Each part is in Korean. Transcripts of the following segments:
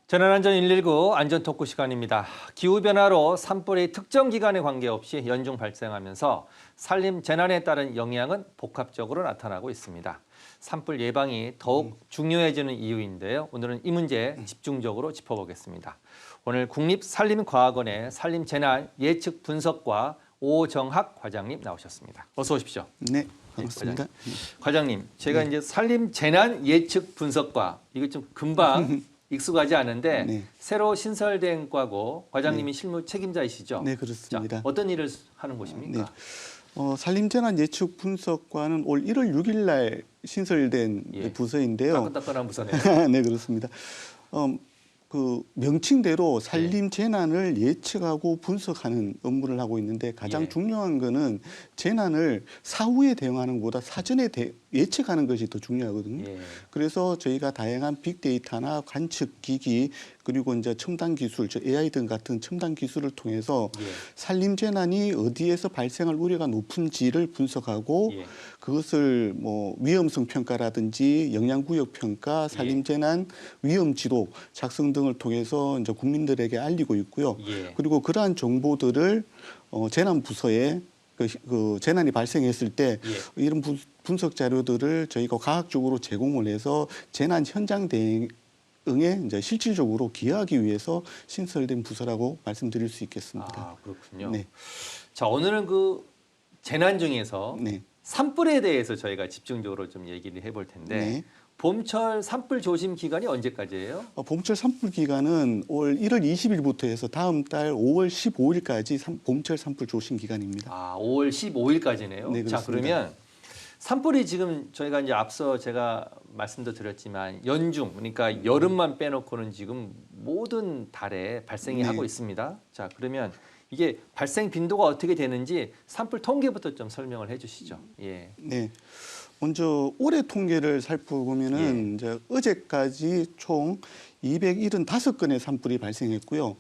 재난안전 119 안전토크 시간입니다. 기후변화로 산불이 특정 기간에 관계없이 연중 발생하면서 산림 재난에 따른 영향은 복합적으로 나타나고 있습니다. 산불 예방이 더욱 중요해지는 이유인데요. 오늘은 이 문제 집중적으로 짚어보겠습니다. 오늘 국립산림과학원의 산림재난 예측 분석과 오정학 과장님 나오셨습니다. 어서 오십시오. 네, 반갑습니다. 과장님, 제가 이제 산림재난 예측 분석과 이거 좀 금방 익숙하지 않은데 네. 새로 신설된 과고 과장님이 실무 책임자이시죠? 네, 그렇습니다. 자, 어떤 일을 하는 곳입니까? 네. 산림재난 예측 분석과는 올 1월 6일 날 신설된 부서인데요. 따끈따끈한 부서네요. 네, 그렇습니다. 그 명칭대로 산림 재난을 예측하고 분석하는 업무를 하고 있는데 가장 중요한 거는 재난을 사후에 대응하는 것보다 사전에 예측하는 것이 더 중요하거든요. 그래서 저희가 다양한 빅데이터나 관측 기기 그리고 이제 첨단 기술, AI 등 같은 첨단 기술을 통해서 산림 재난이 어디에서 발생할 우려가 높은지를 분석하고 그것을 뭐 위험성 평가라든지 영향구역 평가, 산림 재난 위험 지도 작성 등을 통해서 이제 국민들에게 알리고 있고요. 그리고 그러한 정보들을 재난 부서에 그 재난이 발생했을 때 이런 분석 자료들을 저희가 과학적으로 제공을 해서 재난 현장 대응에 이제 실질적으로 기여하기 위해서 신설된 부서라고 말씀드릴 수 있겠습니다. 아, 그렇군요. 네. 자, 오늘은 그 재난 중에서 산불에 대해서 저희가 집중적으로 좀 얘기를 해볼 텐데 봄철 산불 조심 기간이 언제까지예요? 봄철 산불 기간은 올 1월 20일부터 해서 다음 달 5월 15일까지 봄철 산불 조심 기간입니다. 아, 5월 15일까지네요. 네, 자, 그러면 산불이 지금 저희가 이제 앞서 제가 말씀도 드렸지만 연중, 그러니까 여름만 빼놓고는 지금 모든 달에 발생이 하고 있습니다. 자, 그러면 이게 발생 빈도가 어떻게 되는지 산불 통계부터 좀 설명을 해주시죠. 예. 네. 먼저 올해 통계를 살펴보면은 이제 어제까지 총 275건의 산불이 발생했고요.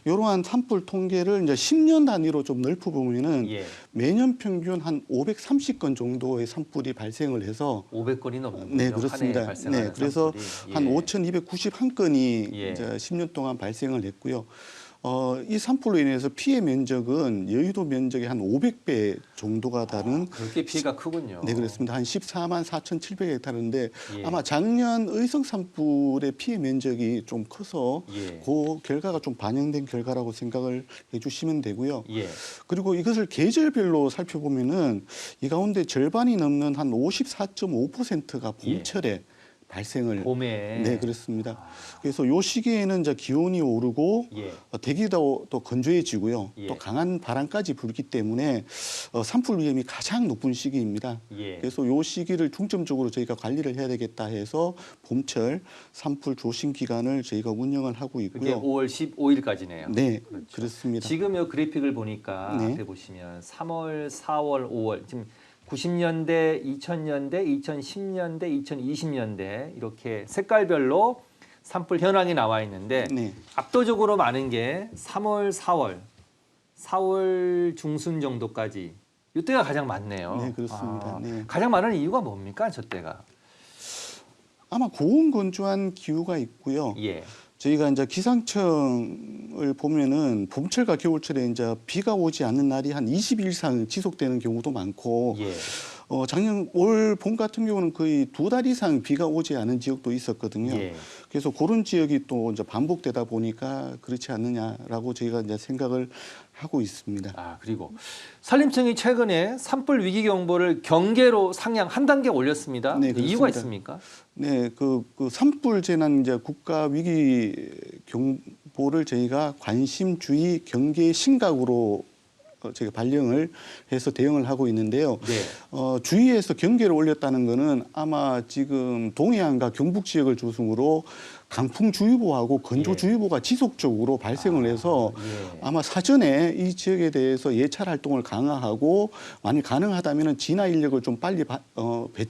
이러한 산불 통계를 이제 10년 단위로 좀 넓혀보면은 매년 평균 한 530건 정도의 산불이 발생을 해서 500건이 넘는 네, 그렇습니다. 네, 그래서 한 5,291건이 이제 10년 동안 발생을 했고요. 이 산불로 인해서 피해 면적은 여의도 면적의 한 500배 정도가 다른 그렇게 피해가 크군요. 네, 그렇습니다. 한 14만 4,700헥타르인데 아마 작년 의성 산불의 피해 면적이 좀 커서 그 결과가 좀 반영된 결과라고 생각을 해주시면 되고요. 그리고 이것을 계절별로 살펴보면은 이 가운데 절반이 넘는 한 54.5%가 봄철에 발생을 봄에 네, 그렇습니다. 그래서 요 시기에는 이제 기온이 오르고 대기도 또 건조해지고요. 또 강한 바람까지 불기 때문에 산불 위험이 가장 높은 시기입니다. 그래서 요 시기를 중점적으로 저희가 관리를 해야 되겠다 해서 봄철 산불 조심 기간을 저희가 운영을 하고 있고요. 그게 5월 15일까지네요. 네, 그렇습니다. 지금 이 그래픽을 보니까 앞에 보시면 3월, 4월, 5월 지금 90년대, 2000년대, 2010년대, 2020년대 이렇게 색깔별로 산불 현황이 나와 있는데 압도적으로 많은 게 3월, 4월 중순 정도까지 이때가 가장 많네요. 네, 그렇습니다. 가장 많은 이유가 뭡니까, 저 때가? 아마 고온 건조한 기후가 있고요. 저희가 이제 기상청을 보면은 봄철과 겨울철에 이제 비가 오지 않는 날이 한 20일 이상 지속되는 경우도 많고, 작년 올 봄 같은 경우는 거의 2달 이상 비가 오지 않은 지역도 있었거든요. 그래서 그런 지역이 또 이제 반복되다 보니까 그렇지 않느냐라고 저희가 이제 생각을 하고 있습니다. 아, 그리고 산림청이 최근에 산불 위기 경보를 경계로 상향 한 단계 올렸습니다. 네, 이유가 있습니까? 네, 그 산불 재난 이제 국가 위기 경보를 저희가 관심, 주의, 경계, 심각으로 저희가 발령을 해서 대응을 하고 있는데요. 주위에서 경계를 올렸다는 거는 아마 지금 동해안과 경북 지역을 중심으로 강풍주의보하고 건조주의보가 지속적으로 발생을 해서 아마 사전에 이 지역에 대해서 예찰 활동을 강화하고 만일 가능하다면 진화 인력을 좀 빨리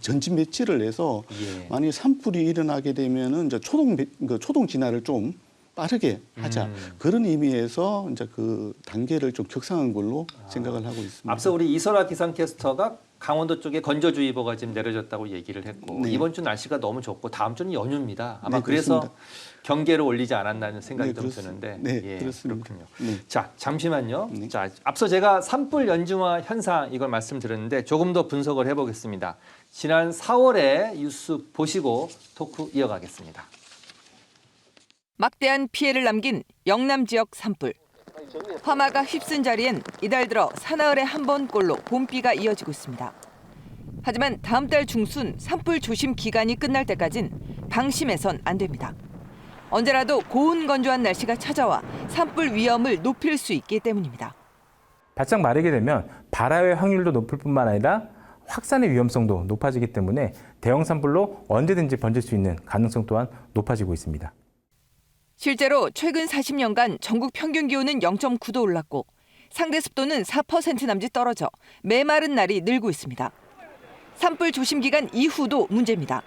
전진 배치를 해서 만일 산불이 일어나게 되면은 이제 초동 진화를 좀 빠르게 하자. 그런 의미에서 이제 그 단계를 좀 격상한 걸로 생각을 하고 있습니다. 앞서 우리 이설아 기상캐스터가 강원도 쪽에 건조주의보가 지금 내려졌다고 얘기를 했고 네. 이번 주 날씨가 너무 좋고 다음 주는 연휴입니다. 아마 네, 그래서 그렇습니다. 경계를 올리지 않았나는 생각이 좀 그렇습니다. 드는데 네, 그렇습니다. 그렇군요. 네. 자, 잠시만요. 네. 자, 앞서 제가 산불 연중화 현상 이걸 말씀드렸는데 조금 더 분석을 해보겠습니다. 지난 4월에 뉴스 보시고 토크 이어가겠습니다. 막대한 피해를 남긴 영남 지역 산불. 화마가 휩쓴 자리엔 이달 들어 사나흘에 한 번꼴로 봄비가 이어지고 있습니다. 하지만 다음 달 중순 산불 조심 기간이 끝날 때까진 방심해선 안 됩니다. 언제라도 고온 건조한 날씨가 찾아와 산불 위험을 높일 수 있기 때문입니다. 바짝 마르게 되면 발화의 확률도 높을 뿐만 아니라 확산의 위험성도 높아지기 때문에 대형 산불로 언제든지 번질 수 있는 가능성 또한 높아지고 있습니다. 실제로 최근 40년간 전국 평균 기온은 0.9도 올랐고 상대 습도는 4% 남짓 떨어져 메마른 날이 늘고 있습니다. 산불 조심 기간 이후도 문제입니다.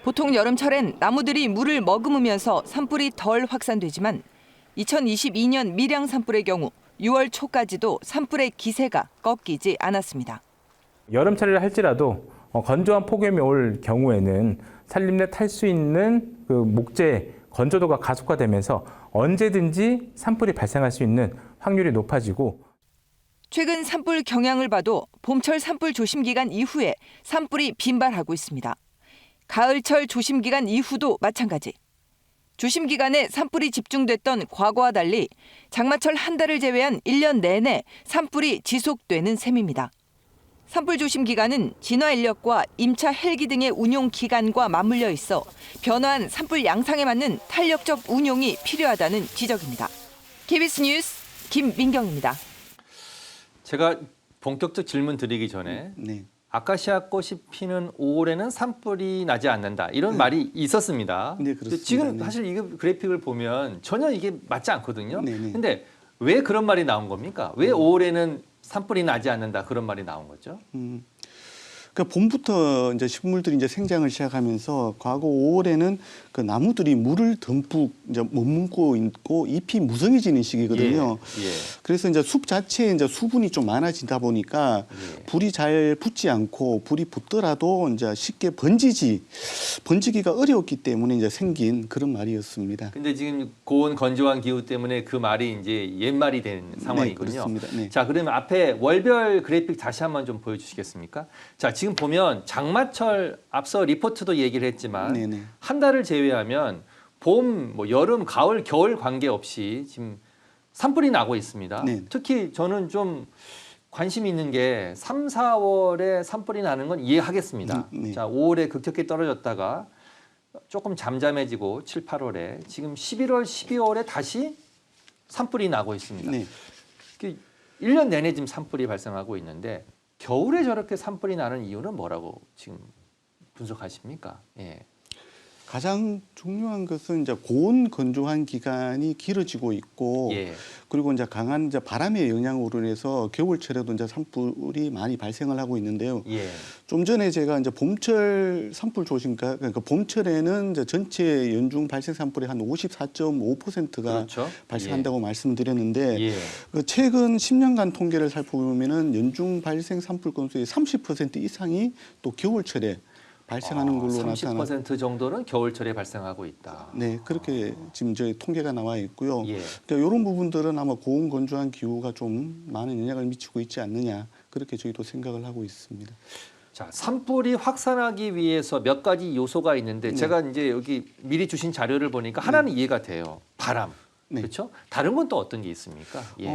보통 여름철엔 나무들이 물을 머금으면서 산불이 덜 확산되지만 2022년 밀양 산불의 경우 6월 초까지도 산불의 기세가 꺾이지 않았습니다. 여름철이라 할지라도 건조한 폭염이 올 경우에는 산림 내 탈 수 있는 그 목재 건조도가 가속화되면서 언제든지 산불이 발생할 수 있는 확률이 높아지고 최근 산불 경향을 봐도 봄철 산불 조심 기간 이후에 산불이 빈발하고 있습니다. 가을철 조심 기간 이후도 마찬가지. 조심 기간에 산불이 집중됐던 과거와 달리 장마철 한 달을 제외한 1년 내내 산불이 지속되는 셈입니다. 산불 조심 기간은 진화 인력과 임차 헬기 등의 운용 기간과 맞물려 있어 변화한 산불 양상에 맞는 탄력적 운용이 필요하다는 지적입니다. KBS 뉴스 김민경입니다. 제가 본격적 질문 드리기 전에 네. 아카시아 꽃이 피는 5월에는 산불이 나지 않는다. 이런 말이 있었습니다. 네, 그렇습니다. 지금 네. 사실 이 그래픽을 보면 전혀 이게 맞지 않거든요. 네, 네. 근데 왜 그런 말이 나온 겁니까? 왜 5월에는 산불이 나지 않는다 그런 말이 나온 거죠? 그러니까 봄부터 이제 식물들이 이제 생장을 시작하면서 과거 5월에는 그 나무들이 물을 듬뿍 이제 머금고 있고 잎이 무성해지는 시기거든요. 예. 그래서 이제 숲 자체에 이제 수분이 좀 많아지다 보니까 예. 불이 잘 붙지 않고 불이 붙더라도 이제 쉽게 번지기가 어려웠기 때문에 이제 생긴 그런 말이었습니다. 근데 지금 고온 건조한 기후 때문에 그 말이 이제 옛말이 된 상황이군요. 그렇습니다. 네. 자, 그러면 앞에 월별 그래픽 다시 한번 좀 보여주시겠습니까? 자, 지금 보면 장마철 앞서 리포트도 얘기를 했지만 네네. 한 달을 제외하면 봄, 뭐 여름, 가을, 겨울 관계없이 지금 산불이 나고 있습니다. 네. 특히 저는 좀 관심 있는 게 3, 4월에 산불이 나는 건 이해하겠습니다. 네. 자, 5월에 급격히 떨어졌다가 조금 잠잠해지고 7, 8월에 지금 11월, 12월에 다시 산불이 나고 있습니다. 네. 1년 내내 지금 산불이 발생하고 있는데 겨울에 저렇게 산불이 나는 이유는 뭐라고 지금 분석하십니까? 예. 가장 중요한 것은 이제 고온 건조한 기간이 길어지고 있고 예. 그리고 이제 강한 이제 바람의 영향으로 인해서 겨울철에도 이제 산불이 많이 발생을 하고 있는데요. 예. 좀 전에 제가 이제 봄철 산불 조심가 그러니까 봄철에는 이제 전체 연중 발생 산불의 한 54.5%가 그렇죠. 발생한다고 말씀드렸는데 예. 그 최근 10년간 통계를 살펴보면은 연중 발생 산불 건수의 30% 이상이 또 겨울철에 발생하는 걸로 나타나. 30% 정도는 겨울철에 발생하고 있다. 네, 그렇게 지금 저희 통계가 나와 있고요. 예. 그러니까 이런 부분들은 아마 고온 건조한 기후가 좀 많은 영향을 미치고 있지 않느냐 그렇게 저희도 생각을 하고 있습니다. 자, 산불이 확산하기 위해서 몇 가지 요소가 있는데 네. 제가 이제 여기 미리 주신 자료를 보니까 하나는 이해가 돼요. 바람. 네. 그렇죠? 다른 건 또 어떤 게 있습니까? 예.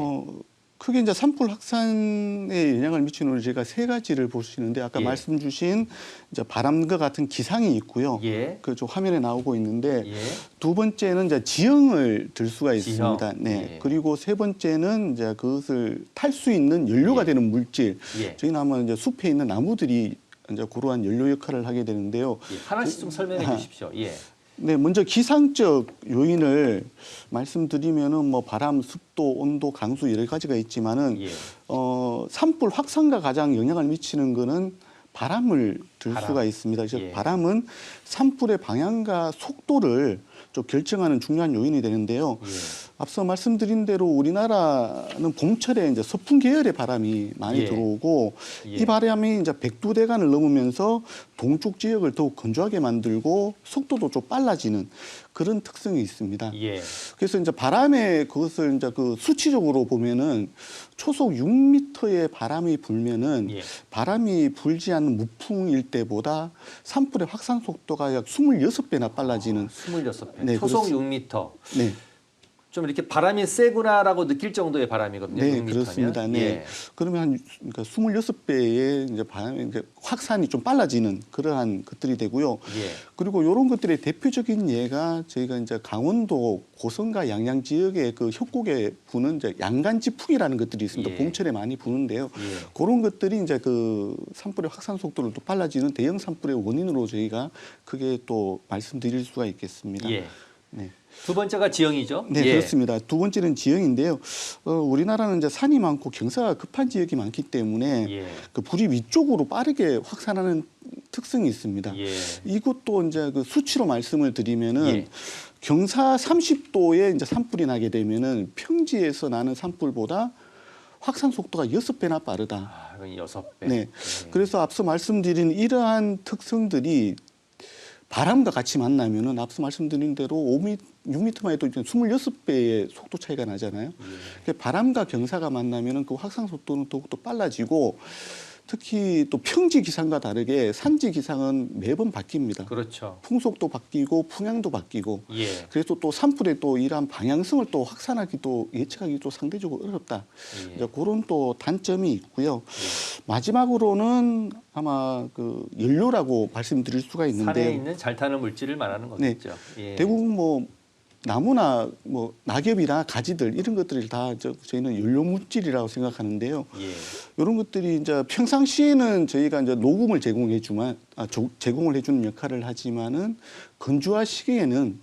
크게 이제 산불 확산에 영향을 미치는 우리 제가 세 가지를 볼 수 있는데 아까 예. 말씀 주신 이제 바람과 같은 기상이 있고요. 예. 그 좀 화면에 나오고 있는데 예. 두 번째는 이제 지형을 들 수가 지형. 있습니다. 네. 예. 그리고 세 번째는 이제 그것을 탈 수 있는 연료가 예. 되는 물질. 예. 저희는 아마 이제 숲에 있는 나무들이 이제 그러한 연료 역할을 하게 되는데요. 예. 하나씩 좀 설명해 주십시오. 예. 네, 먼저 기상적 요인을 말씀드리면은 뭐 바람, 습도, 온도, 강수 여러 가지가 있지만은 예. 산불 확산과 가장 영향을 미치는 거는 바람을 들 바람. 수가 있습니다. 그래서 예. 바람은 산불의 방향과 속도를 좀 결정하는 중요한 요인이 되는데요. 예. 앞서 말씀드린 대로 우리나라는 봄철에 이제 서풍 계열의 바람이 많이 예. 들어오고 예. 이 바람이 이제 백두대간을 넘으면서 동쪽 지역을 더욱 건조하게 만들고 속도도 좀 빨라지는 그런 특성이 있습니다. 예. 그래서 이제 바람의 그것을 이제 그 수치적으로 보면은 초속 6m의 바람이 불면은 예. 바람이 불지 않는 무풍일 때보다 산불의 확산 속도가 약 26배나 빨라지는 26배. 네, 초속 그렇습니다. 6m. 네. 좀 이렇게 바람이 세구나라고 느낄 정도의 바람이거든요. 네, 6m면. 그렇습니다. 네. 예. 그러면 한 그러니까 26배의 이제 바람이 이제 확산이 좀 빨라지는 그러한 것들이 되고요. 예. 그리고 이런 것들의 대표적인 예가 저희가 이제 강원도 고성과 양양 지역의 그 협곡에 부는 이제 양간지풍이라는 것들이 있습니다. 예. 봄철에 많이 부는데요. 예. 그런 것들이 이제 그 산불의 확산 속도를 또 빨라지는 대형 산불의 원인으로 저희가 크게 또 말씀드릴 수가 있겠습니다. 예. 네. 두 번째가 지형이죠? 네, 예. 그렇습니다. 두 번째는 지형인데요. 우리나라는 이제 산이 많고 경사가 급한 지역이 많기 때문에 예. 그 불이 위쪽으로 빠르게 확산하는 특성이 있습니다. 예. 이것도 이제 그 수치로 말씀을 드리면은 예. 경사 30도에 이제 산불이 나게 되면은 평지에서 나는 산불보다 확산 속도가 6배나 빠르다. 아, 이건 6배. 네. 그래서 앞서 말씀드린 이러한 특성들이 바람과 같이 만나면은 앞서 말씀드린 대로 6m만 해도 26배의 속도 차이가 나잖아요. 그러니까 바람과 경사가 만나면은 그 확산 속도는 더욱더 빨라지고 특히 또 평지 기상과 다르게 산지 기상은 매번 바뀝니다. 그렇죠. 풍속도 바뀌고 풍향도 바뀌고 예. 그래서 또 산불의 또 이러한 방향성을 또 확산하기도 예측하기도 상대적으로 어렵다. 예. 이제 그런 또 단점이 있고요. 마지막으로는 아마 그 연료라고 말씀드릴 수가 산에 있는데 있는 잘 타는 물질을 말하는 네. 거겠죠. 예. 대부분 뭐 나무나 뭐 낙엽이나 가지들 이런 것들이 다 저희는 연료 물질이라고 생각하는데요. 예. 이런 것들이 이제 평상시에는 저희가 이제 녹음을 제공을 해주는 역할을 하지만은 건조화 시기에는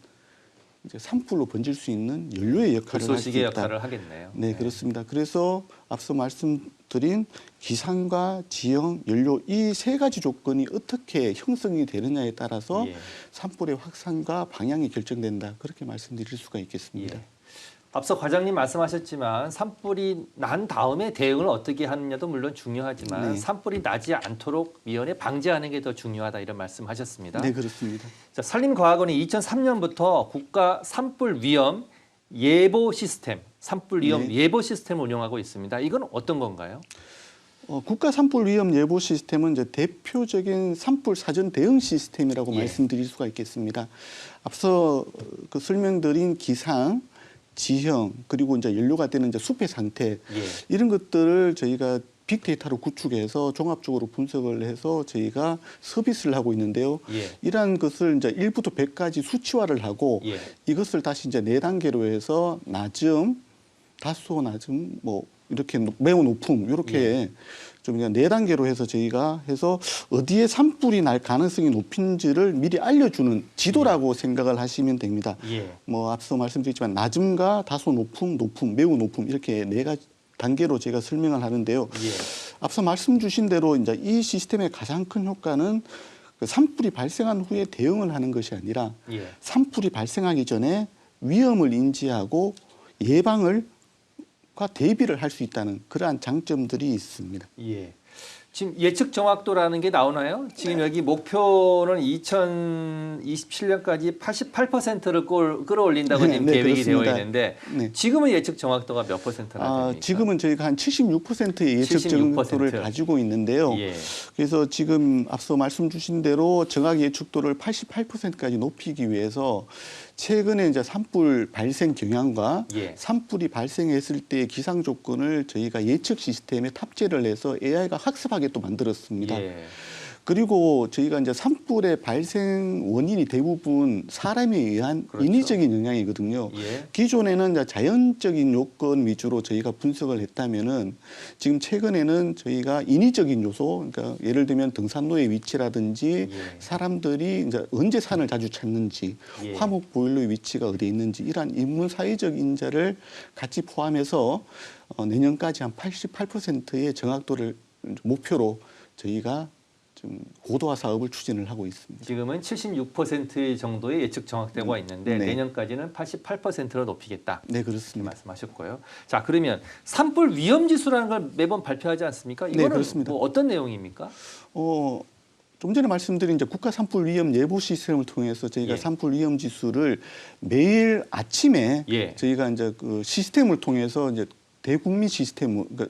이제 산불로 번질 수 있는 연료의 역할을 할 수 불쏘시개 있다. 역할을 하겠네요. 네, 그렇습니다. 그래서 앞서 말씀드린 기상과 지형, 연료 이 세 가지 조건이 어떻게 형성이 되느냐에 따라서 예. 산불의 확산과 방향이 결정된다. 그렇게 말씀드릴 수가 있겠습니다. 예. 앞서 과장님 말씀하셨지만 산불이 난 다음에 대응을 어떻게 하느냐도 물론 중요하지만 네. 산불이 나지 않도록 미연에 방지하는 게 더 중요하다 이런 말씀하셨습니다. 네, 그렇습니다. 자, 산림과학원이 2003년부터 국가 산불 위험 예보 시스템, 산불 위험 네. 예보 시스템을 운영하고 있습니다. 이건 어떤 건가요? 국가 산불 위험 예보 시스템은 이제 대표적인 산불 사전 대응 시스템이라고 예. 말씀드릴 수가 있겠습니다. 앞서 그 설명드린 기상, 지형 그리고 이제 연료가 되는 이제 숲의 상태 예. 이런 것들을 저희가 빅데이터로 구축해서 종합적으로 분석을 해서 저희가 서비스를 하고 있는데요. 예. 이러한 것을 이제 1부터 100까지 수치화를 하고 예. 이것을 다시 이제 4단계로 해서 낮음, 다소 낮음, 뭐 이렇게 매우 높음 이렇게 좀 그냥 4단계로 해서 저희가 해서 어디에 산불이 날 가능성이 높은지를 미리 알려주는 지도라고 생각을 하시면 됩니다. 예. 뭐 앞서 말씀드렸지만 낮음과 다소 높음, 높음, 매우 높음 이렇게 4가지 단계로 제가 설명을 하는데요. 예. 앞서 말씀 주신 대로 이제 이 시스템의 가장 큰 효과는 그 산불이 발생한 후에 대응을 하는 것이 아니라 예. 산불이 발생하기 전에 위험을 인지하고 예방을 과 대비를 할 수 있다는 그러한 장점들이 있습니다. 예. 지금 예측 정확도라는 게 나오나요? 지금 여기 목표는 2027년까지 88%를 끌어올린다고 네, 지금 네, 계획이 되어 그렇습니다. 있는데 네. 지금은 예측 정확도가 몇 퍼센트나 됩니까? 지금은 저희가 한 76%의 예측 76%. 정도를 가지고 있는데요. 예. 그래서 지금 앞서 말씀 주신 대로 정확 예측도를 88%까지 높이기 위해서 최근에 이제 산불 발생 경향과 예. 산불이 발생했을 때의 기상 조건을 저희가 예측 시스템에 탑재를 해서 AI가 학습하게 또 만들었습니다. 예. 그리고 저희가 이제 산불의 발생 원인이 대부분 사람에 의한 그렇죠. 인위적인 영향이거든요. 예. 기존에는 이제 자연적인 요건 위주로 저희가 분석을 했다면은 지금 최근에는 저희가 인위적인 요소, 그러니까 예를 들면 등산로의 위치라든지 예. 사람들이 이제 언제 산을 자주 찾는지, 예. 화목 보일러의 위치가 어디에 있는지 이러한 인문사회적 인자를 같이 포함해서 내년까지 한 88%의 정확도를 목표로 저희가 좀 고도화 사업을 추진을 하고 있습니다. 지금은 76% 정도의 예측 정확도가 있는데 네. 내년까지는 88%로 높이겠다. 네, 이렇게 그렇습니다. 말씀하셨고요. 자, 그러면 산불 위험 지수라는 걸 매번 발표하지 않습니까? 이거는 그렇습니다. 뭐 어떤 내용입니까? 좀 전에 말씀드린 이제 국가 산불 위험 예보 시스템을 통해서 저희가 예. 산불 위험 지수를 매일 아침에 예. 저희가 이제 그 시스템을 통해서 이제 대국민 시스템, 그러니까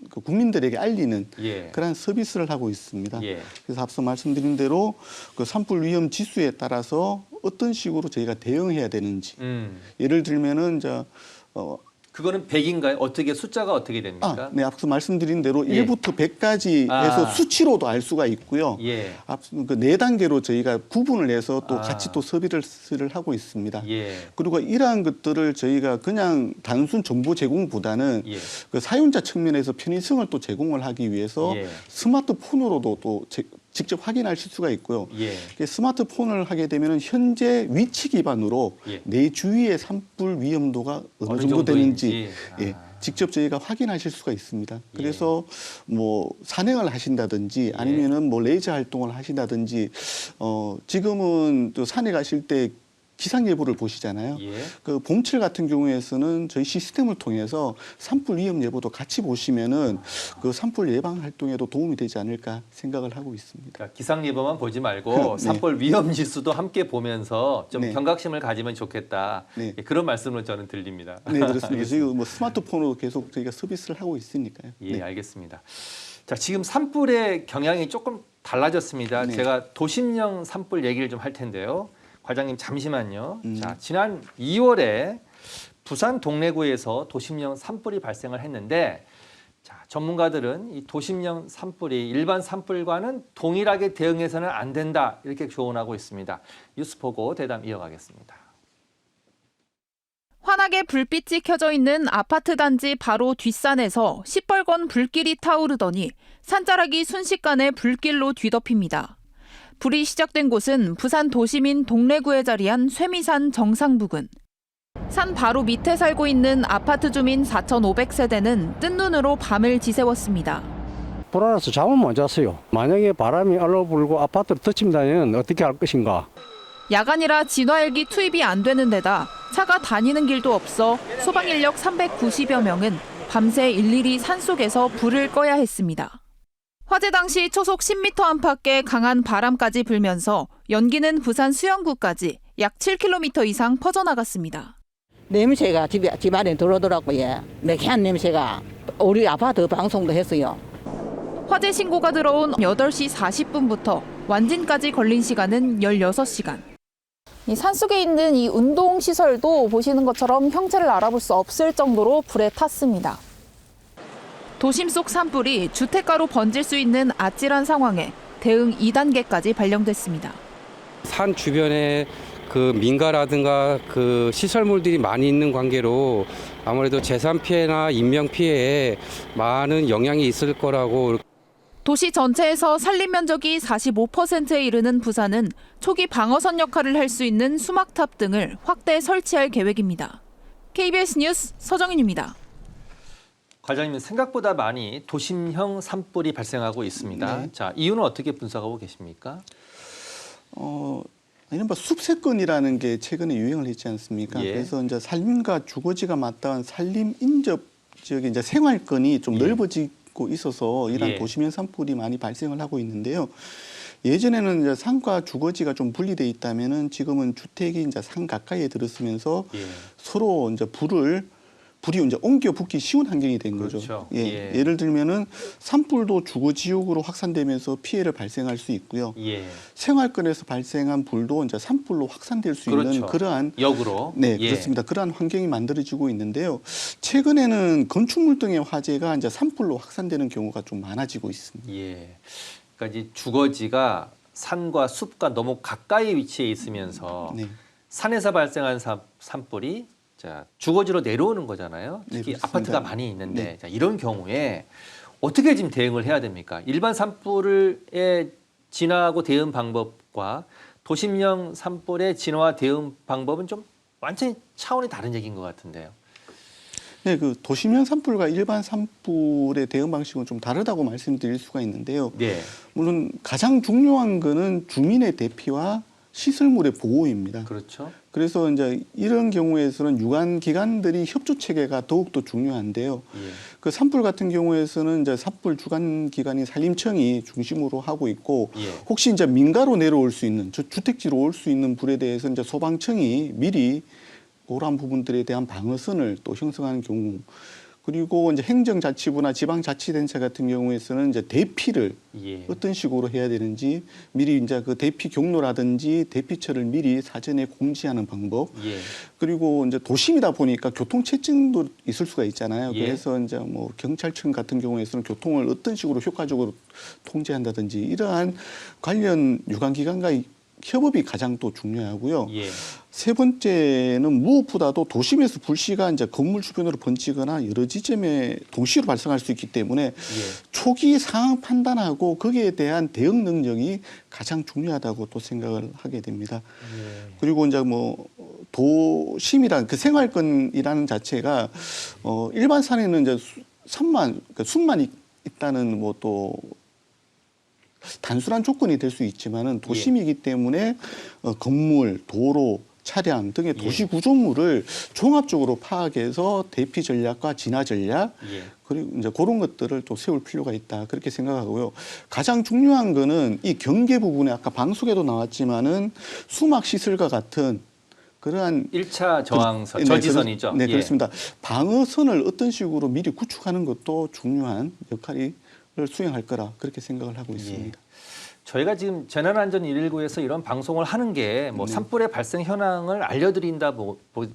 그 국민들에게 알리는 예. 그런 서비스를 하고 있습니다. 예. 그래서 앞서 말씀드린 대로 그 산불 위험 지수에 따라서 어떤 식으로 저희가 대응해야 되는지, 예를 들면은 이제 그거는 100인가요? 어떻게 숫자가 어떻게 됩니까? 네, 앞서 말씀드린 대로 예. 1부터 100까지 해서 수치로도 알 수가 있고요. 예. 그 4단계로 저희가 구분을 해서 또 아. 같이 또 서비스를 하고 있습니다. 예. 그리고 이러한 것들을 저희가 그냥 단순 정보 제공보다는 예. 그 사용자 측면에서 편의성을 또 제공을 하기 위해서 예. 스마트폰으로도 또 직접 확인하실 수가 있고요. 예. 스마트폰을 하게 되면 현재 위치 기반으로 예. 내 주위의 산불 위험도가 어느 어느 정도 되는지 정도인지. 직접 저희가 확인하실 수가 있습니다. 그래서 뭐 산행을 하신다든지 아니면은 뭐 레이저 활동을 하신다든지 지금은 또 산에 가실 때 기상 예보를 보시잖아요. 예. 그 봄철 같은 경우에서는 저희 시스템을 통해서 산불 위험 예보도 같이 보시면은 그 산불 예방 활동에도 도움이 되지 않을까 생각을 하고 있습니다. 그러니까 기상 예보만 보지 말고 네. 산불 위험 지수도 함께 보면서 좀 네. 경각심을 가지면 좋겠다. 네. 예, 그런 말씀으로 저는 들립니다. 네, 그렇습니다. 지금 뭐 스마트폰으로 계속 저희가 서비스를 하고 있으니까요. 예, 네. 알겠습니다. 자, 지금 산불의 경향이 조금 달라졌습니다. 네. 제가 도심형 산불 얘기를 좀 할 텐데요. 과장님 잠시만요. 음. 자, 지난 2월에 부산 동래구에서 도심형 산불이 발생을 했는데 자, 전문가들은 이 도심형 산불이 일반 산불과는 동일하게 대응해서는 안 된다 이렇게 조언하고 있습니다. 뉴스 보고 대담 이어가겠습니다. 환하게 불빛이 켜져 있는 아파트 단지 바로 뒷산에서 시뻘건 불길이 타오르더니 산자락이 순식간에 불길로 뒤덮입니다. 불이 시작된 곳은 부산 도심인 동래구에 자리한 쇠미산 정상 부근. 산 바로 밑에 살고 있는 아파트 주민 4,500세대는 뜬 눈으로 밤을 지새웠습니다. 불안해서 잠을 못 잤어요. 만약에 바람이 얼어불고 아파트를 터친다면 어떻게 할 것인가. 야간이라 진화헬기 투입이 안 되는 데다 차가 다니는 길도 없어 소방인력 390여 명은 밤새 일일이 산속에서 불을 꺼야 했습니다. 화재 당시 초속 10m 안팎의 강한 바람까지 불면서 연기는 부산 수영구까지 약 7km 이상 퍼져나갔습니다. 냄새가 집 안에 들어오더라고요. 매캐한 냄새가. 우리 아파트 방송도 했어요. 화재 신고가 들어온 8시 40분부터 완진까지 걸린 시간은 16시간. 이 산속에 있는 이 운동시설도 보시는 것처럼 형체를 알아볼 수 없을 정도로 불에 탔습니다. 도심 속 산불이 주택가로 번질 수 있는 아찔한 상황에 대응 2단계까지 발령됐습니다. 산 주변에 그 민가라든가 그 시설물들이 많이 있는 관계로 아무래도 재산 피해나 인명 피해에 많은 영향이 있을 거라고. 도시 전체에서 산림 면적이 45%에 이르는 부산은 초기 방어선 역할을 할 수 있는 수막탑 등을 확대 설치할 계획입니다. KBS 뉴스 서정인입니다. 과장님 생각보다 많이 도심형 산불이 발생하고 있습니다. 네. 자, 이유는 어떻게 분석하고 계십니까? 이른바 숲세권이라는 게 최근에 유행을 했지 않습니까? 예. 그래서 이제 산림과 주거지가 맞닿은 산림 인접 지역의 이제 생활권이 좀 예. 넓어지고 있어서 이런 예. 도심형 산불이 많이 발생을 하고 있는데요. 예전에는 이제 산과 주거지가 좀 분리돼 있다면은 지금은 주택이 이제 산 가까이에 들었으면서 예. 서로 이제 불이 이제 옮겨 붙기 쉬운 환경이 된 거죠. 그렇죠. 예. 예. 예를 들면은 산불도 주거 지역으로 확산되면서 피해를 발생할 수 있고요. 예. 생활권에서 발생한 불도 이제 산불로 확산될 수 그렇죠. 있는 그러한 역으로. 네, 예. 그렇습니다. 그러한 환경이 만들어지고 있는데요. 최근에는 건축물 등의 화재가 이제 산불로 확산되는 경우가 좀 많아지고 있습니다. 예. 그러니까 이제 주거지가 산과 숲과 너무 가까이 위치해 있으면서 네. 산에서 발생한 산불이 자, 주거지로 내려오는 거잖아요. 네, 특히 그렇습니다. 아파트가 많이 있는데 네. 자, 이런 경우에 어떻게 지금 대응을 해야 됩니까? 일반 산불에 진화하고 대응 방법과 도심형 산불의 진화 대응 방법은 좀 완전히 차원이 다른 얘기인 것 같은데요. 네, 그 도심형 산불과 일반 산불의 대응 방식은 좀 다르다고 말씀드릴 수가 있는데요. 네. 물론 가장 중요한 거는 주민의 대피와 시설물의 보호입니다. 그렇죠. 그래서 이제 이런 경우에서는 유관 기관들이 협조 체계가 더욱더 중요한데요. 예. 그 산불 같은 경우에서는 이제 산불 주관 기관인 산림청이 중심으로 하고 있고 예. 혹시 이제 민가로 내려올 수 있는 주택지로 올 수 있는 불에 대해서 이제 소방청이 미리 그러한 부분들에 대한 방어선을 또 형성하는 경우 그리고 이제 행정자치부나 지방자치단체 같은 경우에서는 이제 대피를 예. 어떤 식으로 해야 되는지 미리 이제 그 대피 경로라든지 대피처를 미리 사전에 공지하는 방법 예. 그리고 이제 도심이다 보니까 교통체증도 있을 수가 있잖아요. 예. 그래서 이제 뭐 경찰청 같은 경우에서는 교통을 어떤 식으로 효과적으로 통제한다든지 이러한 관련 유관기관과의 협업이 가장 또 중요하고요. 예. 세 번째는 무엇보다도 도심에서 불씨가 이제 건물 주변으로 번지거나 여러 지점에 동시로 발생할 수 있기 때문에 예. 초기 상황 판단하고 거기에 대한 대응 능력이 가장 중요하다고 또 생각을 하게 됩니다. 예. 그리고 이제 뭐 도심이란 그 생활권이라는 자체가 일반 산에는 이제 숲만 있다는 뭐 또 단순한 조건이 될 수 있지만은 도심이기 때문에 건물, 도로, 차량 등의 도시 구조물을 종합적으로 파악해서 대피 전략과 진화 전략 예. 그리고 이제 그런 것들을 또 세울 필요가 있다 그렇게 생각하고요. 가장 중요한 거는 이 경계 부분에 아까 방송에도 나왔지만은 수막 시설과 같은 그러한 1차 저항선, 네, 저지선이죠. 네, 예. 그렇습니다. 방어선을 어떤 식으로 미리 구축하는 것도 중요한 역할을 수행할 거라 그렇게 생각을 하고 있습니다. 저희가 지금 재난안전 119에서 이런 방송을 하는 게 뭐 네. 산불의 발생 현황을 알려드린다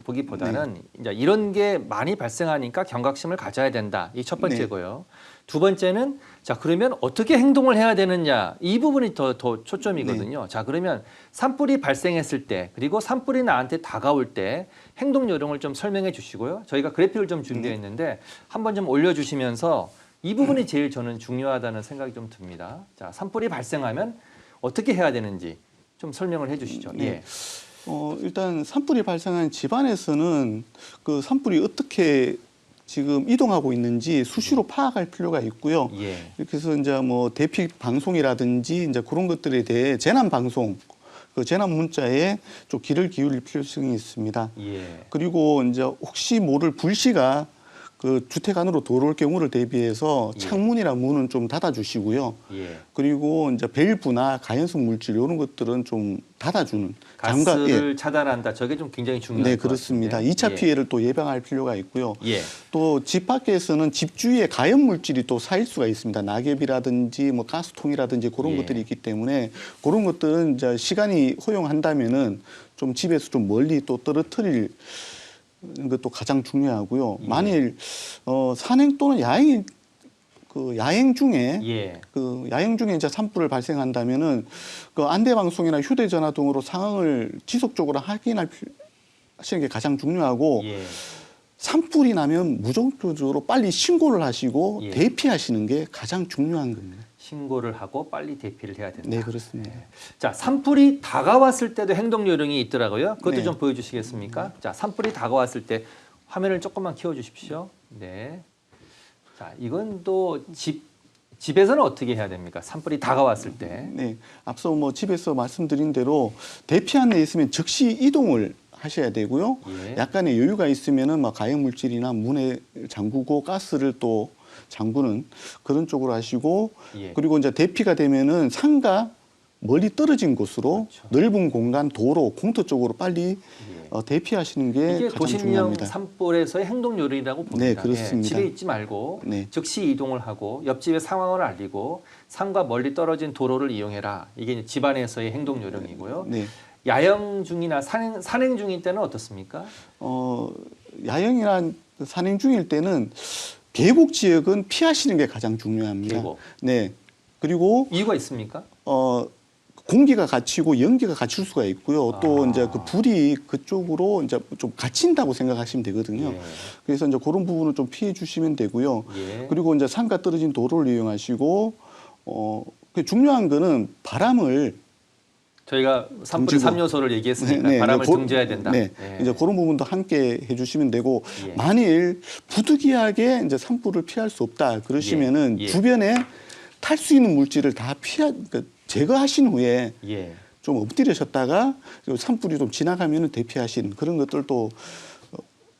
보기보다는 이제 이런 게 많이 발생하니까 경각심을 가져야 된다. 이 첫 번째고요. 두 번째는 자 그러면 어떻게 행동을 해야 되느냐 이 부분이 더 초점이거든요. 자 그러면 산불이 발생했을 때 그리고 산불이 나한테 다가올 때 행동 요령을 좀 설명해 주시고요. 저희가 그래픽을 좀 준비했는데 한번 좀 올려주시면서 이 부분이 제일 저는 중요하다는 생각이 좀 듭니다. 자, 산불이 발생하면 어떻게 해야 되는지 좀 설명을 해 주시죠. 네. 예. 일단 산불이 발생한 집안에서는 그 산불이 어떻게 지금 이동하고 있는지 수시로 파악할 필요가 있고요. 예. 이렇게 해서 이제 뭐 대피 방송이라든지 이제 그런 것들에 대해 재난 방송, 그 재난 문자에 좀 귀를 기울일 필요성이 있습니다. 예. 그리고 이제 혹시 모를 불씨가 그 주택 안으로 들어올 경우를 대비해서 예. 창문이나 문은 좀 닫아주시고요. 예. 그리고 이제 밸브나 가연성 물질 이런 것들은 좀 닫아주는 가스를 차단한다. 저게 좀 굉장히 중요한 네, 것 그렇습니다. 같은데. 2차 예. 피해를 또 예방할 필요가 있고요. 예. 또 집 밖에서는 집 주위에 가연 물질이 또 쌓일 수가 있습니다. 낙엽이라든지 뭐 가스통이라든지 그런 예. 것들이 있기 때문에 그런 것들은 이제 시간이 허용한다면은 좀 집에서 좀 멀리 또 떨어뜨릴 것도 가장 중요하고요. 예. 만일 산행 또는 야행 중에 예. 그 야행 중에 이제 산불을 발생한다면은 그 안내 방송이나 휴대전화 등으로 상황을 지속적으로 하시는 게 가장 중요하고 예. 산불이 나면 무조건적으로 빨리 신고를 하시고 예. 대피하시는 게 가장 중요한 겁니다. 신고를 하고 빨리 대피를 해야 된다. 네, 그렇습니다. 자, 산불이 다가왔을 때도 행동 요령이 있더라고요. 그것도 네. 좀 보여주시겠습니까? 자, 산불이 다가왔을 때 화면을 조금만 키워주십시오. 네. 자, 이건 또 집에서는 어떻게 해야 됩니까? 산불이 다가왔을 때. 네, 앞서 뭐 집에서 말씀드린 대로 대피한 데 있으면 즉시 이동을 하셔야 되고요. 예. 약간의 여유가 있으면은 막 가연 물질이나 문에 잠그고 가스를 또 잠그는 그런 쪽으로 하시고 예. 그리고 이제 대피가 되면은 상가 멀리 떨어진 곳으로 그렇죠. 넓은 공간, 도로, 공터 쪽으로 빨리 예. 대피하시는 게 이게 가장 도심형 중요합니다. 산불에서의 행동 요령이라고 봅니다. 네, 그렇습니다. 집에 있지 말고 네. 즉시 이동을 하고 옆집의 상황을 알리고 산과 멀리 떨어진 도로를 이용해라. 이게 이제 집안에서의 행동 요령이고요. 네. 야영 중이나 산행 중일 때는 어떻습니까? 야영이나 산행 중일 때는 계곡 지역은 피하시는 게 가장 중요합니다. 계곡. 네. 그리고 이유가 있습니까? 공기가 갇히고 연기가 갇힐 수가 있고요. 또 이제 그 불이 그쪽으로 이제 좀 갇힌다고 생각하시면 되거든요. 예. 그래서 이제 그런 부분을 좀 피해 주시면 되고요. 예. 그리고 이제 산가 떨어진 도로를 이용하시고 그 중요한 거는 바람을 저희가 산불의 금지구. 3요소를 얘기했으니까 네, 네, 바람을 이제 등져야 된다. 네, 예. 이제 그런 부분도 함께 해주시면 되고 예. 만일 부득이하게 이제 산불을 피할 수 없다 그러시면은 예. 주변에 탈 수 있는 물질을 다 그러니까 제거하신 후에 예. 좀 엎드려셨다가 산불이 좀 지나가면은 대피하시는 그런 것들도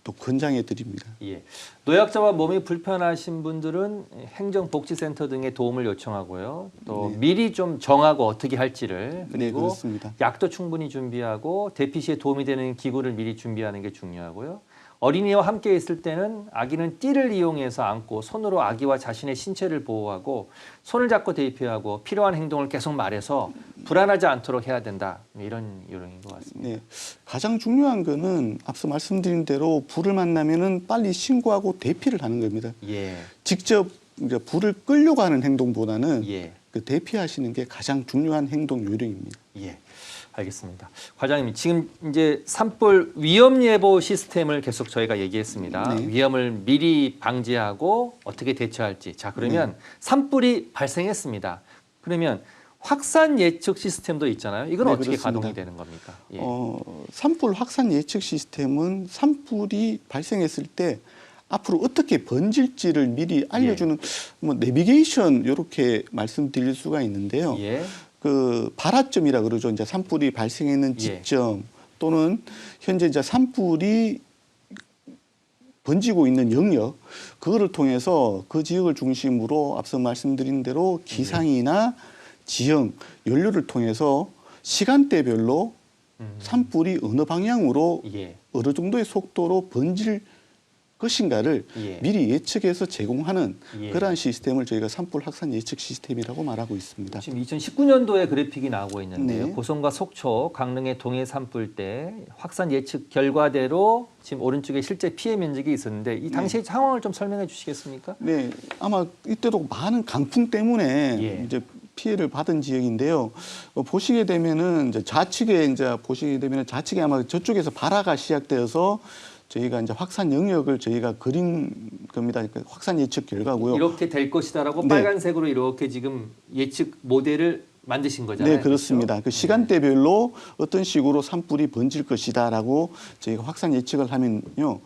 또 권장해 드립니다. 예. 노약자와 몸이 불편하신 분들은 행정복지센터 등의 도움을 요청하고요. 또 네. 미리 좀 정하고 어떻게 할지를 네, 그리고 그렇습니다. 약도 충분히 준비하고 대피 시에 도움이 되는 기구를 미리 준비하는 게 중요하고요. 어린이와 함께 있을 때는 아기는 띠를 이용해서 안고 손으로 아기와 자신의 신체를 보호하고 손을 잡고 대피하고 필요한 행동을 계속 말해서 불안하지 않도록 해야 된다. 이런 요령인 것 같습니다. 네, 가장 중요한 거는 앞서 말씀드린 대로 불을 만나면은 빨리 신고하고 대피를 하는 겁니다. 예. 직접 이제 불을 끌려고 하는 행동보다는 예. 그 대피하시는 게 가장 중요한 행동 요령입니다. 예. 알겠습니다. 과장님, 지금 이제 산불 위험 예보 시스템을 계속 저희가 얘기했습니다. 네. 위험을 미리 방지하고 어떻게 대처할지. 자, 그러면 산불이 발생했습니다. 그러면 확산 예측 시스템도 있잖아요. 이건 네, 어떻게 그렇습니다. 가동이 되는 겁니까? 예. 산불 확산 예측 시스템은 산불이 발생했을 때 앞으로 어떻게 번질지를 미리 알려주는 뭐 내비게이션 이렇게 말씀드릴 수가 있는데요. 예. 그 발화점이라 그러죠. 이제 산불이 발생했는 지점 또는 현재 이제 산불이 번지고 있는 영역 그거를 통해서 그 지역을 중심으로 앞서 말씀드린 대로 기상이나 지형, 연료를 통해서 시간대별로 산불이 어느 방향으로 예. 어느 정도의 속도로 번질 것인가를 예. 미리 예측해서 제공하는 예. 그러한 시스템을 저희가 산불 확산 예측 시스템이라고 말하고 있습니다. 지금 2019년도에 그래픽이 나오고 있는데요. 네. 고성과 속초, 강릉의 동해 산불 때 확산 예측 결과대로 지금 오른쪽에 실제 피해 면적이 있었는데 이 당시의 상황을 좀 설명해 주시겠습니까? 네, 아마 이때도 많은 강풍 때문에 예. 이제 피해를 받은 지역인데요. 보시게 되면은 이제 좌측에 이제 보시게 되면은 좌측에 아마 저쪽에서 발화가 시작되어서 저희가 이제 확산 영역을 저희가 그린 겁니다. 그러니까 확산 예측 결과고요. 이렇게 될 것이다라고 네. 빨간색으로 이렇게 지금 예측 모델을 만드신 거잖아요. 네, 그렇습니다. 그렇죠? 그 시간대별로 어떤 식으로 산불이 번질 것이다라고 저희가 확산 예측을 하면요.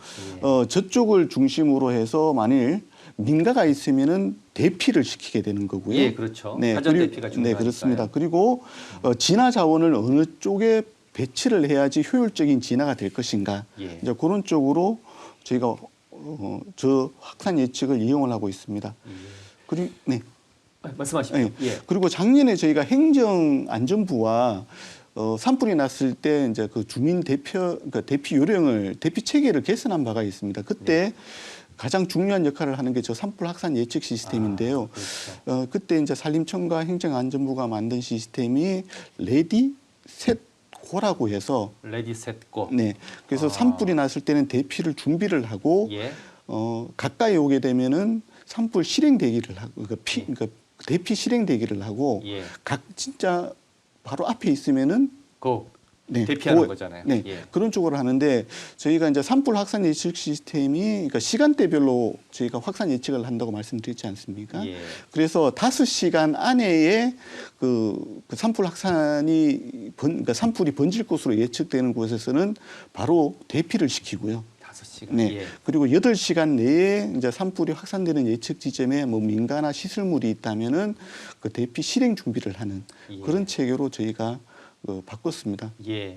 저쪽을 중심으로 해서 만일 민가가 있으면은 대피를 시키게 되는 거고요. 예, 그렇죠. 사전 대피가 중요하니까요. 네, 그렇습니다. 그리고 진화 자원을 어느 쪽에 배치를 해야지 효율적인 진화가 될 것인가. 예. 이제 그런 쪽으로 저희가 저 확산 예측을 이용을 하고 있습니다. 그리고 네. 말씀하십시오. 네. 예. 그리고 작년에 저희가 행정안전부와 산불이 났을 때 이제 그 주민 그러니까 대피 요령을 대피 체계를 개선한 바가 있습니다. 그때 가장 중요한 역할을 하는 게 저 산불 확산 예측 시스템인데요. 그렇죠. 그때 이제 산림청과 행정안전부가 만든 시스템이 레디 셋 고라고 해서 레디 셋 고. 네. 그래서 산불이 났을 때는 대피를 준비를 하고 예. 가까이 오게 되면은 산불 실행 대기를 하고 그러니까 대피 실행 대기를 하고 예. 진짜 바로 앞에 있으면은 고. 네, 대피하는 거잖아요. 네, 예. 그런 쪽으로 하는데 저희가 이제 산불 확산 예측 시스템이 그러니까 시간대별로 저희가 확산 예측을 한다고 말씀드렸지 않습니까? 예. 그래서 5시간 안에 그 산불 확산이 그러니까 산불이 번질 곳으로 예측되는 곳에서는 바로 대피를 시키고요. 5시간. 네. 예. 그리고 8시간 내에 이제 산불이 확산되는 예측 지점에 뭐 민가나 시설물이 있다면은 그 대피 실행 준비를 하는 예. 그런 체계로 저희가 바꿨습니다. 예.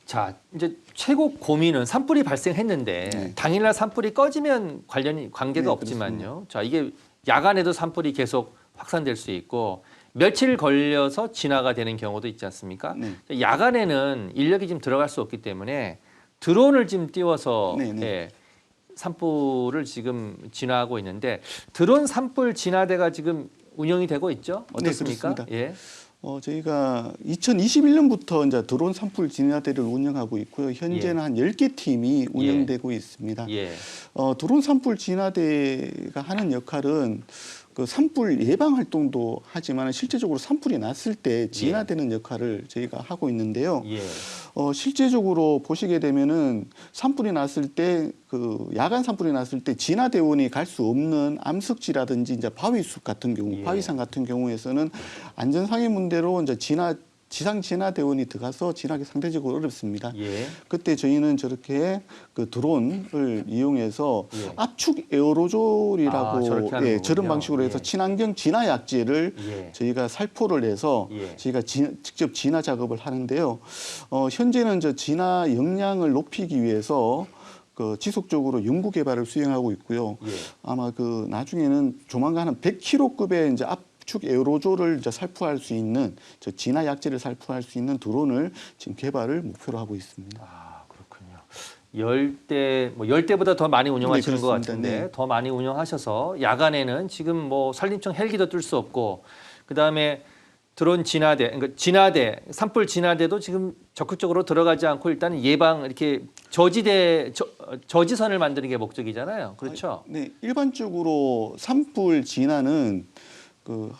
자, 이제 최고 고민은 산불이 발생했는데 네. 당일날 산불이 꺼지면 관계가 네, 없지만요. 자, 이게 야간에도 산불이 계속 확산될 수 있고 며칠 걸려서 진화가 되는 경우도 있지 않습니까? 네. 야간에는 인력이 지금 들어갈 수 없기 때문에 드론을 지금 띄워서 네, 네. 예, 산불을 지금 진화하고 있는데 드론 산불 진화대가 지금 운영이 되고 있죠? 어떻습니까? 네, 그렇습니다. 예. 저희가 2021년부터 이제 드론 산불 진화대를 운영하고 있고요. 현재는 예. 한 10개 팀이 운영되고 있습니다. 예. 드론 산불 진화대가 하는 역할은 그 산불 예방 활동도 하지만 실제적으로 산불이 났을 때 진화되는 역할을 저희가 하고 있는데요. 예. 실제적으로 보시게 되면은 산불이 났을 때 그 야간 산불이 났을 때 진화대원이 갈 수 없는 암석지라든지 이제 바위숲 같은 경우, 예. 바위산 같은 경우에서는 안전상의 문제로 이제 진화 지상 진화 대원이 들어가서 진화하기 상대적으로 어렵습니다. 예. 그때 저희는 저렇게 그 드론을 이용해서 예. 압축 에어로졸이라고 저렇게 하는 거군요. 저런 방식으로 해서 예. 친환경 진화 약재를 예. 저희가 살포를 해서 예. 저희가 직접 진화 작업을 하는데요. 현재는 저 진화 역량을 높이기 위해서 그 지속적으로 연구 개발을 수행하고 있고요. 예. 아마 그 나중에는 조만간 한 100kg급의 이제 압축 에어로졸을 이제 살포할 수 있는 저 진화 약재를 살포할 수 있는 드론을 지금 개발을 목표로 하고 있습니다. 아, 그렇군요. 10대, 뭐 10대보다 더 많이 운영하시는 네, 것 그렇습니다. 같은데 네. 더 많이 운영하셔서 야간에는 지금 뭐 산림청 헬기도 뜰 수 없고 그다음에 드론 진화대, 그러니까 진화대, 산불 진화대도 지금 적극적으로 들어가지 않고 일단 예방 이렇게 저지선을 만드는 게 목적이잖아요. 그렇죠? 네, 일반적으로 산불 진화는 그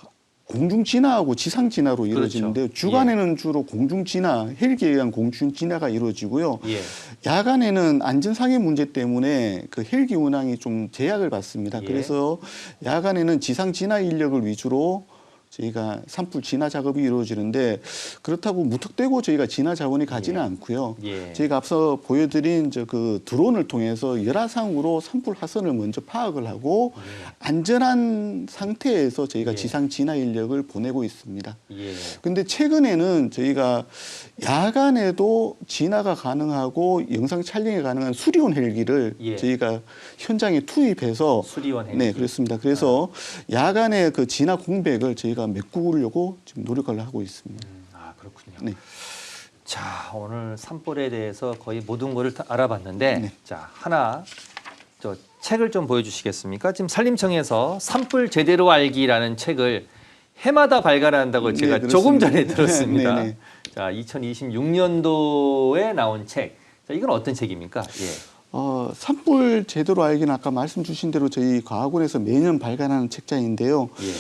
공중 진화하고 지상 진화로 이루어지는데요. 그렇죠. 주간에는 주로 공중 진화, 헬기에 의한 공중 진화가 이루어지고요. 예. 야간에는 안전상의 문제 때문에 그 헬기 운항이 좀 제약을 받습니다. 예. 그래서 야간에는 지상 진화 인력을 위주로 저희가 산불 진화 작업이 이루어지는데 그렇다고 무턱대고 저희가 진화 자원이 가지는 않고요. 예. 저희가 앞서 보여드린 그 드론을 통해서 열화상으로 산불 화선을 먼저 파악을 하고 안전한 상태에서 저희가 예. 지상 진화 인력을 보내고 있습니다. 예. 근데 최근에는 저희가 야간에도 진화가 가능하고 영상 촬영이 가능한 수리온 헬기를 예. 저희가 현장에 투입해서 수리원 헬기. 네, 그렇습니다. 그래서 야간에 그 진화 공백을 저희가 메꾸려고 지금 노력을 하고 있습니다. 아, 그렇군요. 네. 자, 오늘 산불에 대해서 거의 모든 거를 다 알아봤는데 네. 자, 하나 저 책을 좀 보여주시겠습니까? 지금 산림청에서 산불 제대로 알기라는 책을 해마다 발간한다고 네, 제가 그렇습니다. 조금 전에 들었습니다. 네, 네. 자, 2026년도에 나온 책. 자, 이건 어떤 책입니까? 예. 산불 제대로 알기는 아까 말씀 주신 대로 저희 과학원에서 매년 발간하는 책자인데요. 예.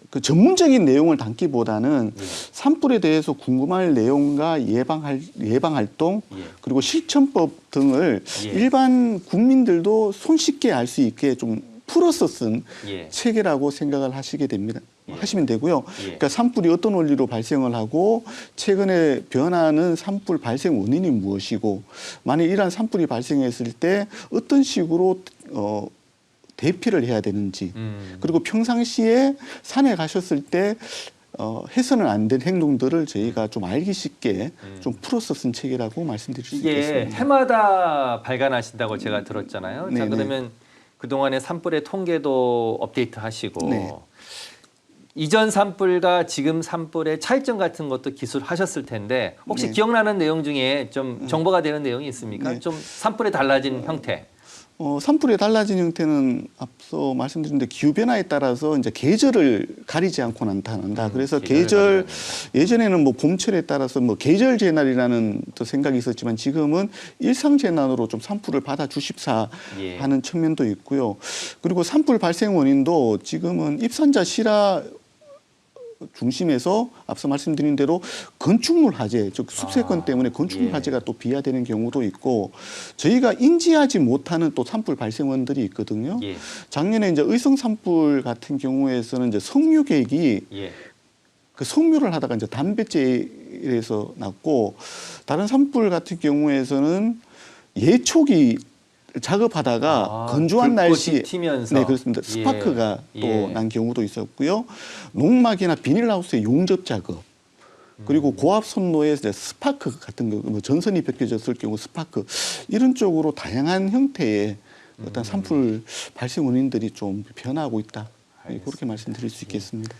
그 전문적인 내용을 담기보다는 예. 산불에 대해서 궁금할 내용과 예방 활동 예. 그리고 실천법 등을 예. 일반 국민들도 손쉽게 알 수 있게 좀 풀어서 쓴 예. 책이라고 생각을 하시게 됩니다. 예. 하시면 되고요. 예. 그러니까 산불이 어떤 원리로 발생을 하고 최근에 변화하는 산불 발생 원인이 무엇이고 만약 이러한 산불이 발생했을 때 어떤 식으로 대피를 해야 되는지 그리고 평상시에 산에 가셨을 때 해서는 안 된 행동들을 저희가 좀 알기 쉽게 좀 풀어서 쓴 책이라고 말씀드릴 수 이게 있겠습니다. 해마다 발간하신다고 제가 들었잖아요. 자, 네네. 그러면 그동안의 산불의 통계도 업데이트 하시고 네. 이전 산불과 지금 산불의 차이점 같은 것도 기술하셨을 텐데 혹시 네. 기억나는 내용 중에 좀 정보가 되는 내용이 있습니까? 네. 좀 산불의 달라진 형태. 산불의 달라진 형태는 앞서 말씀드린 대로 기후변화에 따라서 이제 계절을 가리지 않고 나타난다. 그래서 계절을 예전에는 뭐 봄철에 따라서 뭐 계절 재난이라는 또 생각이 있었지만 지금은 일상 재난으로 좀 산불을 받아 주십사 예. 하는 측면도 있고요. 그리고 산불 발생 원인도 지금은 입산자 실화 중심에서 앞서 말씀드린 대로 건축물 화재, 즉 숲세권 때문에 건축물 예. 화재가 또 비화되는 경우도 있고 저희가 인지하지 못하는 또 산불 발생원들이 있거든요. 예. 작년에 이제 의성 산불 같은 경우에서는 이제 석류객이 예. 그 석류를 하다가 이제 담뱃재에서 났고 다른 산불 같은 경우에서는 예초기 작업하다가 건조한 불꽃이 날씨에 튀면서. 네 그렇습니다. 스파크가 예. 또 예. 난 경우도 있었고요. 농막이나 비닐하우스의 용접 작업 그리고 고압 선로에 스파크 같은 거, 뭐 전선이 벗겨졌을 경우 스파크 이런 쪽으로 다양한 형태의 어떤 산불 발생 원인들이 좀 변화하고 있다. 그렇게 말씀드릴 수 있겠습니다.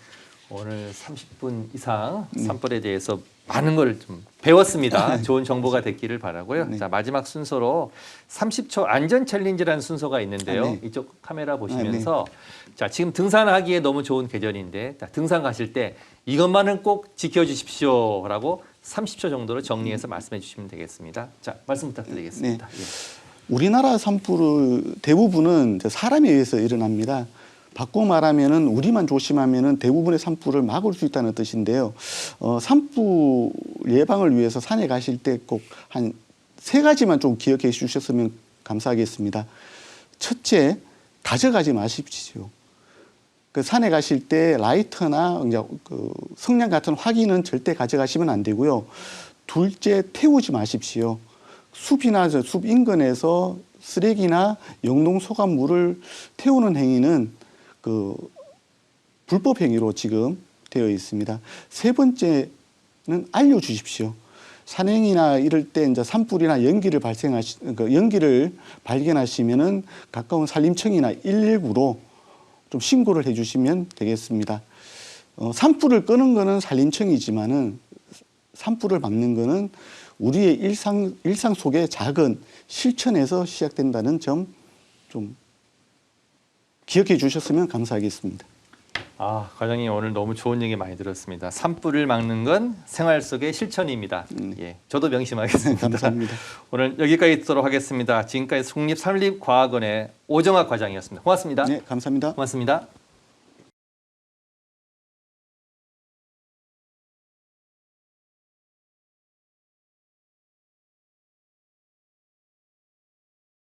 오늘 30분 이상 산불에 대해서 많은 걸 좀 배웠습니다. 좋은 정보가 됐기를 바라고요. 네. 자, 마지막 순서로 30초 안전 챌린지라는 순서가 있는데요. 네. 이쪽 카메라 보시면서 자, 지금 등산하기에 너무 좋은 계절인데 자, 등산 가실 때 이것만은 꼭 지켜주십시오라고 30초 정도로 정리해서 말씀해 주시면 되겠습니다. 자, 말씀 부탁드리겠습니다. 예. 우리나라 산불을 대부분은 이제 사람에 의해서 일어납니다. 바꿔 말하면은 우리만 조심하면은 대부분의 산불을 막을 수 있다는 뜻인데요. 산불 예방을 위해서 산에 가실 때 꼭 한 3가지만 좀 기억해 주셨으면 감사하겠습니다. 첫째, 가져가지 마십시오. 그 산에 가실 때 라이터나 이제 그 성냥 같은 화기는 절대 가져가시면 안 되고요. 둘째, 태우지 마십시오. 숲이나 숲 인근에서 쓰레기나 영농 소각물을 태우는 행위는 그 불법 행위로 지금 되어 있습니다. 세 번째는 알려주십시오. 산행이나 이럴 때 이제 산불이나 연기를 발견하시면은 가까운 산림청이나 119로 좀 신고를 해주시면 되겠습니다. 산불을 끄는 거는 산림청이지만은 산불을 막는 거는 우리의 일상 속의 작은 실천에서 시작된다는 점 좀 기억해 주셨으면 감사하겠습니다. 아, 과장님 오늘 너무 좋은 얘기 많이 들었습니다. 산불을 막는 건 생활 속의 실천입니다. 예, 저도 명심하겠습니다. 감사합니다. 오늘 여기까지 듣도록 하겠습니다. 지금까지 국립산림과학원의 오정학 과장이었습니다. 고맙습니다. 네, 감사합니다. 고맙습니다.